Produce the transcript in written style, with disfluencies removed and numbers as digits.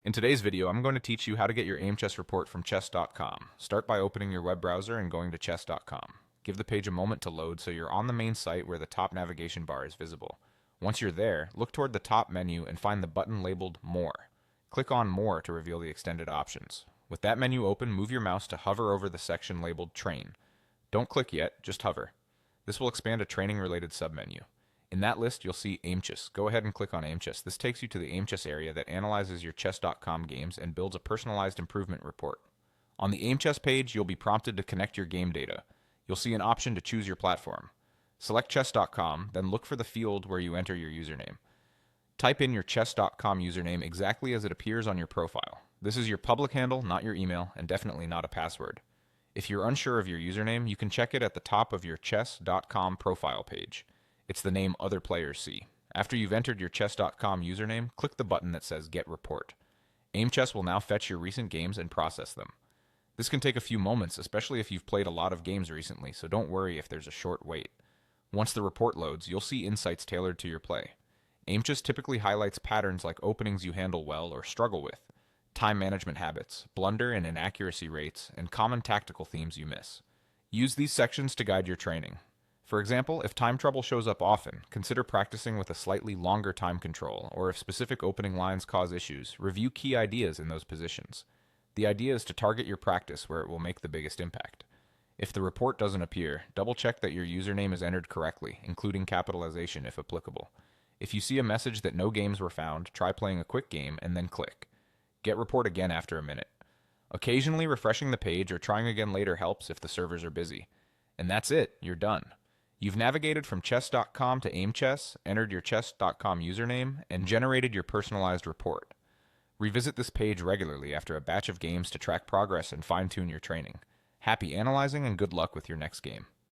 In today's video, I'm going to teach you how to get your Aimchess report from chess.com. Start by opening your web browser and going to chess.com. Give the page a moment to load so you're on the main site where the top navigation bar is visible. Once you're there, look toward the top menu and find the button labeled More. Click on More to reveal the extended options. With that menu open, move your mouse to hover over the section labeled Train. Don't click yet, just hover. This will expand a training-related submenu. In that list, you'll see Aimchess. Go ahead and click on Aimchess. This takes you to the Aimchess area that analyzes your chess.com games and builds a personalized improvement report. On the Aimchess page, you'll be prompted to connect your game data. You'll see an option to choose your platform. Select chess.com, then look for the field where you enter your username. Type in your chess.com username exactly as it appears on your profile. This is your public handle, not your email, and definitely not a password. If you're unsure of your username, you can check it at the top of your chess.com profile page. It's the name other players see. After you've entered your chess.com username, click the button that says Get Report. Aimchess will now fetch your recent games and process them. This can take a few moments, especially if you've played a lot of games recently, so don't worry if there's a short wait. Once the report loads, you'll see insights tailored to your play. Aimchess typically highlights patterns like openings you handle well or struggle with, time management habits, blunder and inaccuracy rates, and common tactical themes you miss. Use these sections to guide your training. For example, if time trouble shows up often, consider practicing with a slightly longer time control, or if specific opening lines cause issues, review key ideas in those positions. The idea is to target your practice where it will make the biggest impact. If the report doesn't appear, double-check that your username is entered correctly, including capitalization if applicable. If you see a message that no games were found, try playing a quick game and then click. Get report again after a minute. Occasionally refreshing the page or trying again later helps if the servers are busy. And that's it, you're done. You've navigated from chess.com to Aimchess, entered your chess.com username, and generated your personalized report. Revisit this page regularly after a batch of games to track progress and fine-tune your training. Happy analyzing and good luck with your next game.